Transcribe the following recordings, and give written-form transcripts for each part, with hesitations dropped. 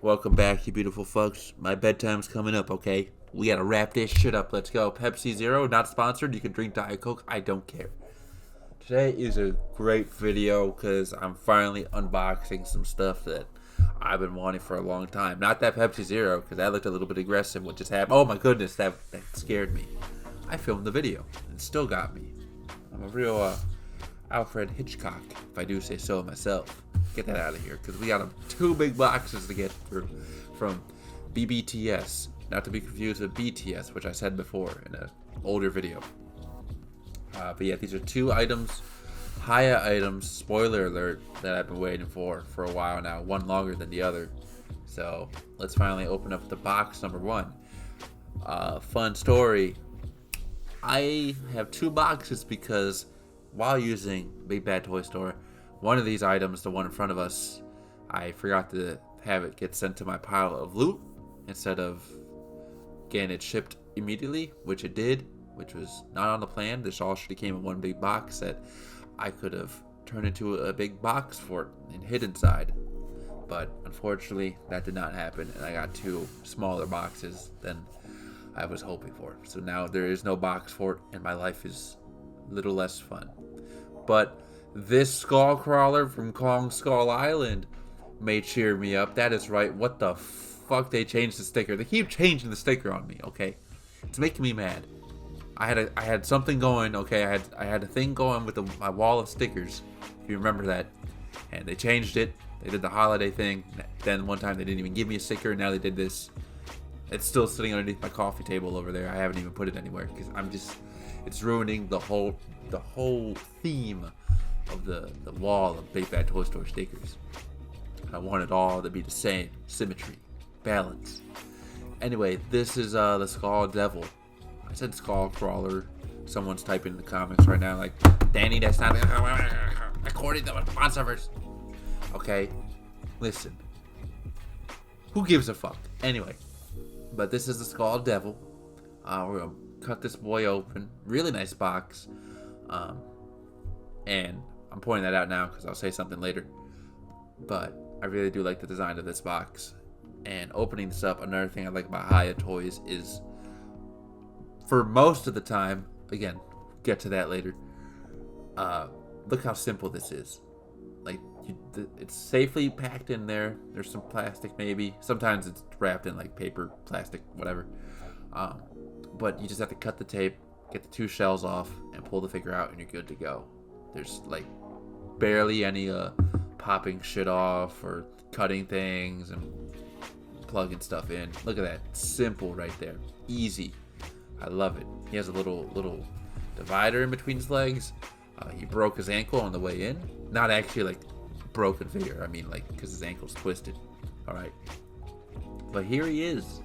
Welcome back, you beautiful fucks. My bedtime's coming up, okay? We gotta wrap this shit up. Let's go. Pepsi Zero, not sponsored. You can drink Diet Coke. I don't care. Today is a great video because I'm finally unboxing some stuff that I've been wanting for a long time. Not that Pepsi Zero, because that looked a little bit aggressive. What just happened? Oh my goodness, that scared me. I filmed the video and it still got me. I'm a real Alfred Hitchcock, if I do say so myself. Get that out of here, because we got two big boxes to get through from BBTS, not to be confused with BTS, which I said before in an older video. But yeah, these are two items, Hiya items, spoiler alert, that I've been waiting for a while now, one longer than the other. So let's finally open up the box number one. Fun story. I have two boxes because while using Big Bad Toy Store, one of these items, the one in front of us, I forgot to have it get sent to my pile of loot instead of getting it shipped immediately, which it did, which was not on the plan. This all should have came in one big box that I could have turned into a big box fort and hid inside. But unfortunately, that did not happen, and I got two smaller boxes than I was hoping for. So now there is no box fort, and my life is a little less fun. But this skull crawler from Kong Skull Island may cheer me up. That is right. What the fuck? They changed the sticker. They keep changing the sticker on me. Okay, it's making me mad. I had something going. Okay, I had a thing going with my wall of stickers. If you remember that, and they changed it. They did the holiday thing. Then one time they didn't even give me a sticker. And now they did this. It's still sitting underneath my coffee table over there. I haven't even put it anywhere because it's ruining the whole theme of the wall of Big Bad Toy Store stickers. I want it all to be the same, symmetry, balance. Anyway, this is the Skull Devil. I said Skull Crawler. Someone's typing in the comments right now like, Danny, that's not according to the Monsterverse. Okay, listen. Who gives a fuck? Anyway, but this is the Skull Devil. We're gonna cut this boy open. Really nice box. And I'm pointing that out now because I'll say something later. But I really do like the design of this box. And opening this up, another thing I like about Hiya toys is, for most of the time, again, get to that later. Look how simple this is. Like, it's safely packed in there. There's some plastic maybe. Sometimes it's wrapped in like paper, plastic, whatever. But you just have to cut the tape, get the two shells off, and pull the figure out, and you're good to go. There's like barely any popping shit off or cutting things and plugging stuff in. Look at that, simple right there, easy. I love it. He has a little divider in between his legs. He broke his ankle on the way in. Not actually like broken figure. I mean like because his ankle's twisted. All right, but here he is.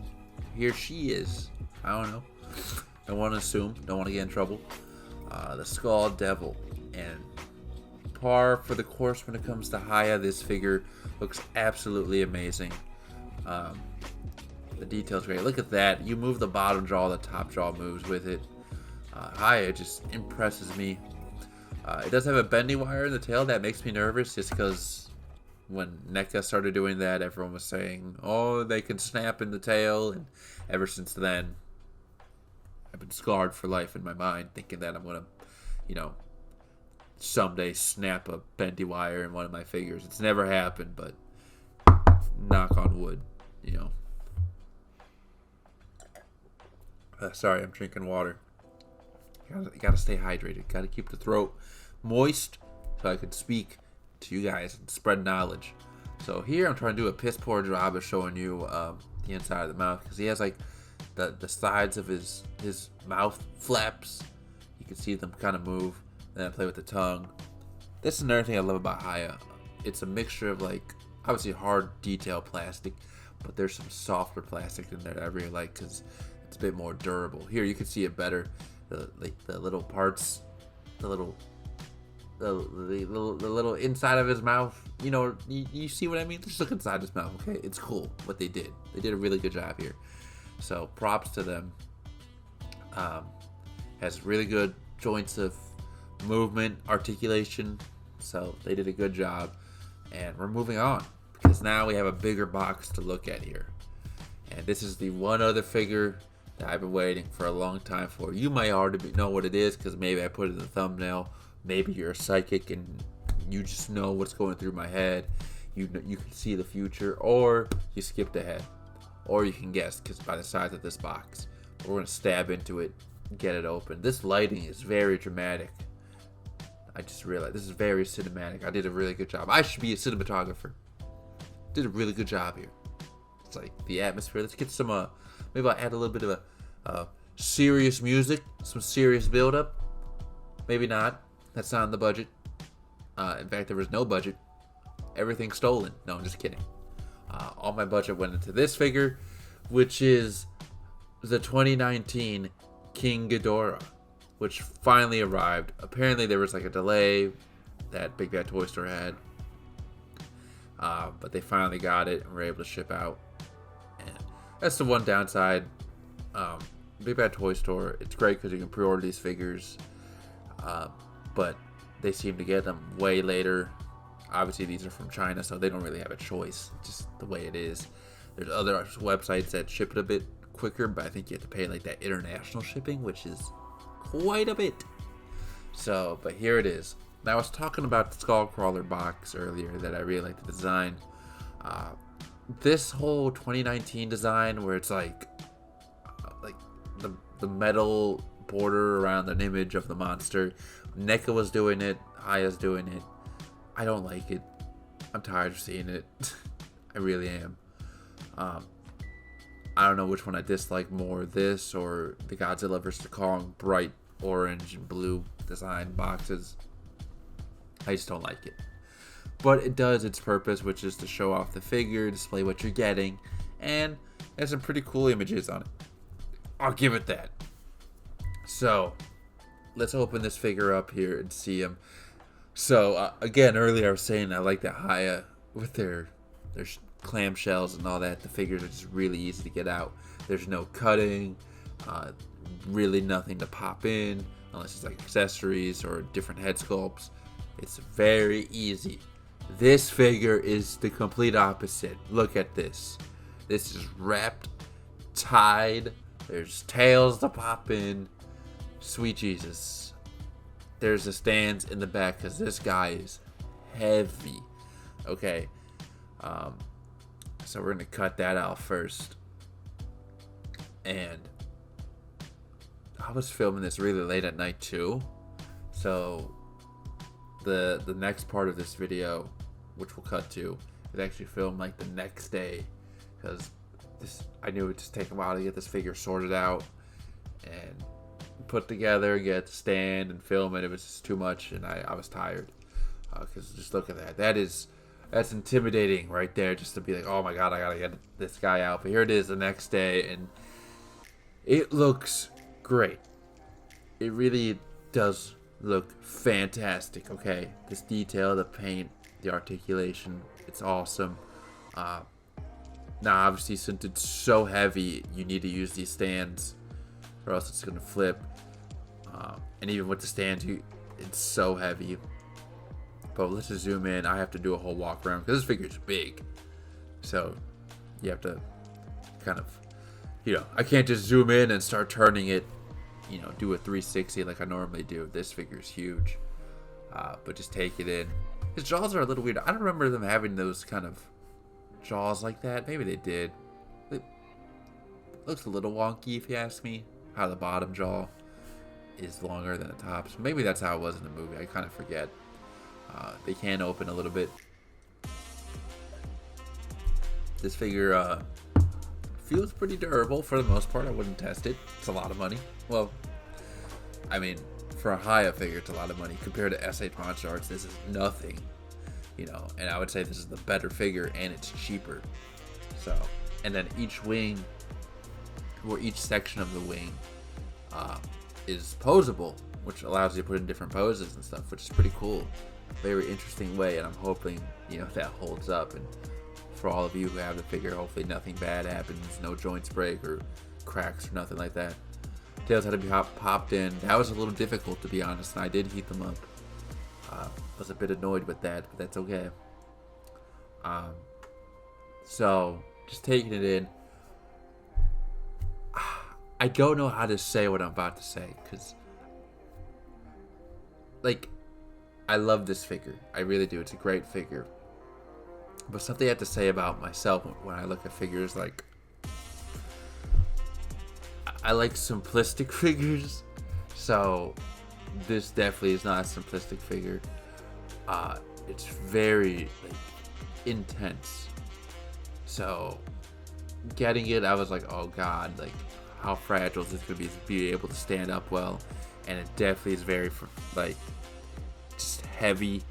Here she is. I don't know. Don't want to assume. Don't want to get in trouble. The Skull Devil. And par for the course when it comes to Hiya. This figure looks absolutely amazing. The details great. Look at that. You move the bottom jaw, the top jaw moves with it. Hiya just impresses me. It does have a bendy wire in the tail. That makes me nervous just because when NECA started doing that, everyone was saying, oh, they can snap in the tail. And ever since then, I've been scarred for life in my mind thinking that I'm going to, someday snap a bendy wire in one of my figures. It's never happened, but knock on wood, Sorry, I'm drinking water. You gotta stay hydrated. Gotta keep the throat moist so I can speak to you guys and spread knowledge. So here I'm trying to do a piss poor job of showing you the inside of the mouth because he has like the sides of his mouth flaps. You can see them kind of move. Then I play with the tongue. This is another thing I love about Hiya. It's a mixture of like obviously hard detail plastic, but there's some softer plastic in there that I really like because it's a bit more durable. Here you can see it better. The little parts, the little inside of his mouth. You see what I mean? Just look inside his mouth. Okay, it's cool what they did. They did a really good job here. So props to them. Has really good joints of movement, articulation. So they did a good job. And we're moving on because now we have a bigger box to look at here. And this is the one other figure that I've been waiting for a long time for. You might already know what it is because maybe I put it in the thumbnail. Maybe you're a psychic and you just know what's going through my head. You can see the future, or you skipped ahead, or you can guess because by the size of this box. We're going to stab into it, get it open. This lighting is very dramatic. I just realized this is very cinematic. I did a really good job. I should be a cinematographer. Did a really good job here. It's like the atmosphere. Let's get some, maybe I'll add a little bit of a serious music, some serious build-up. Maybe not. That's not on the budget. In fact, there was no budget. Everything stolen. No, I'm just kidding. All my budget went into this figure, which is the 2019 King Ghidorah, which finally arrived. Apparently there was like a delay that Big Bad Toy Store had, but they finally got it and were able to ship out. And that's the one downside. Big Bad Toy Store, it's great because you can pre-order these figures, but they seem to get them way later. Obviously these are from China, so they don't really have a choice, just the way it is. There's other websites that ship it a bit quicker, but I think you have to pay like that international shipping, which is quite a bit. So, but here it is. Now, I was talking about the Skullcrawler box earlier that I really like the design. This whole 2019 design where it's like the metal border around an image of the monster. NECA was doing it. Hiya's doing it. I don't like it. I'm tired of seeing it. I really am. I don't know which one I dislike more, this or the Godzilla vs. Kong bright orange and blue design boxes. I just don't like it. But it does its purpose, which is to show off the figure, display what you're getting, and there's some pretty cool images on it. I'll give it that. So, let's open this figure up here and see him. So, again, earlier I was saying I like that Hiya with their clamshells and all that. The figures are just really easy to get out. There's no cutting, really nothing to pop in unless it's like accessories or different head sculpts. It's very easy. This figure is the complete opposite. Look at this. This is wrapped, tied. There's tails to pop in. Sweet Jesus. There's the stands in the back because this guy is heavy. Okay. So we're going to cut that out first. And I was filming this really late at night too. So the next part of this video, which we'll cut to, is actually filmed like the next day. Because I knew it would just take a while to get this figure sorted out and put together, get the stand and film it. It was just too much and I was tired. Because just look at that. That's intimidating right there, just to be like, oh my god, I gotta get this guy out. But here it is the next day, and it looks great. It really does look fantastic, okay? This detail, the paint, the articulation, it's awesome. Now, obviously, since it's so heavy, you need to use these stands, or else it's gonna flip. And even with the stands, it's so heavy. But let's just zoom in. I have to do a whole walk around because this figure is big. So you have to kind of, I can't just zoom in and start turning it, do a 360 like I normally do. This figure is huge. But just take it in. His jaws are a little weird. I don't remember them having those kind of jaws like that. Maybe they did. It looks a little wonky if you ask me. How the bottom jaw is longer than the top. So maybe that's how it was in the movie. I kind of forget. They can open a little bit. This figure feels pretty durable for the most part. I wouldn't test it. It's a lot of money. Well, I mean, for a Hiya figure, it's a lot of money. Compared to SH Monster Arts, this is nothing. And I would say this is the better figure, and it's cheaper. So, and then each wing, or each section of the wing, is posable, which allows you to put in different poses and stuff, which is pretty cool. Very interesting way, and I'm hoping that holds up. And for all of you who have the figure, hopefully nothing bad happens, no joints break or cracks or nothing like that. Tails had to be popped in. That was a little difficult, to be honest, and I did heat them up. Was a bit annoyed with that, but that's okay. So, just taking it in. I don't know how to say what I'm about to say, because, like, I love this figure. I really do. It's a great figure. But something I have to say about myself when I look at figures, like, I like simplistic figures. So, this definitely is not a simplistic figure. It's very, like, intense. So, getting it, I was like, oh god, like, how fragile is this going to be able to stand up well? And it definitely is very, like, just heavy.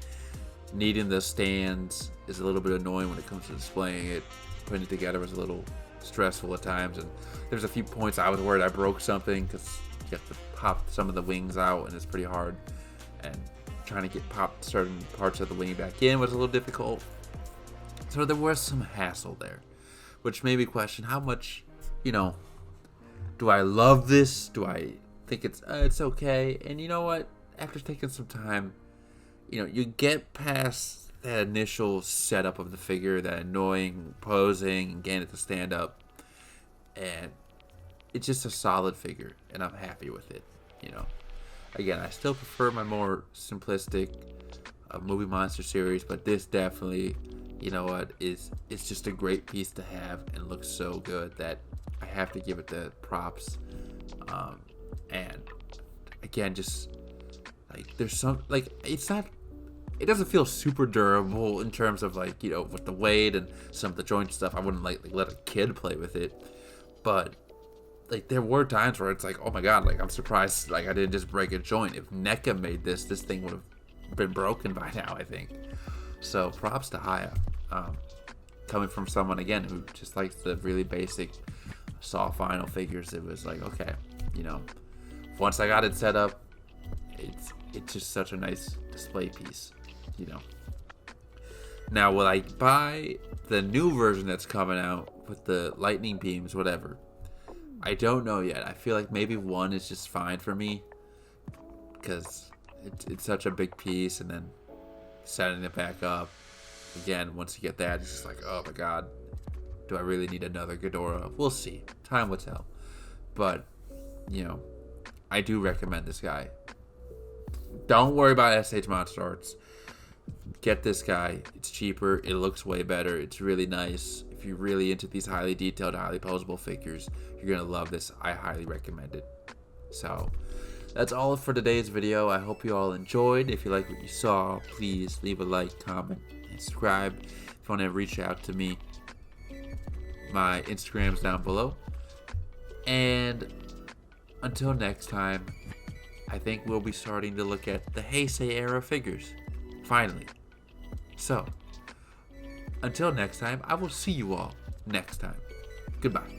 Needing the stands is a little bit annoying when it comes to displaying it. Putting it together was a little stressful at times, and there's a few points I was worried I broke something, because you have to pop some of the wings out, and it's pretty hard. And trying to get popped certain parts of the wing back in was a little difficult. So there was some hassle there, which made me question how much, do I love this? Do I think it's okay? And you know what? After taking some time, you get past that initial setup of the figure, that annoying posing and getting it to stand up, and it's just a solid figure, and I'm happy with it. Again, I still prefer my more simplistic movie monster series, but this definitely, it's just a great piece to have and looks so good that I have to give it the props. And again, just like there's some, like, it doesn't feel super durable in terms of, like, with the weight and some of the joint stuff. I wouldn't like let a kid play with it, but like there were times where it's like, oh my god, like I'm surprised like I didn't just break a joint. If NECA made this thing would have been broken by now, I think. So props to Hiya. Coming from someone, again, who just likes the really basic Saw Final figures, it was like, okay, once I got it set up, it's just such a nice display piece. Now, will I buy the new version that's coming out with the lightning beams, whatever? I don't know yet. I feel like maybe one is just fine for me, because it's such a big piece, and then setting it back up again, once you get that, it's just like, oh my god, do I really need another Ghidorah? We'll see. Time will tell. But, I do recommend this guy. Don't worry about SH Monster Arts. Get this guy. It's cheaper. It looks way better. It's really nice. If you're really into these highly detailed, highly posable figures, you're going to love this. I highly recommend it. So, that's all for today's video. I hope you all enjoyed. If you like what you saw, please leave a like, comment, and subscribe. If you want to reach out to me, my Instagram's down below. And until next time, I think we'll be starting to look at the Heisei era figures. Finally. So, until next time, I will see you all next time. Goodbye.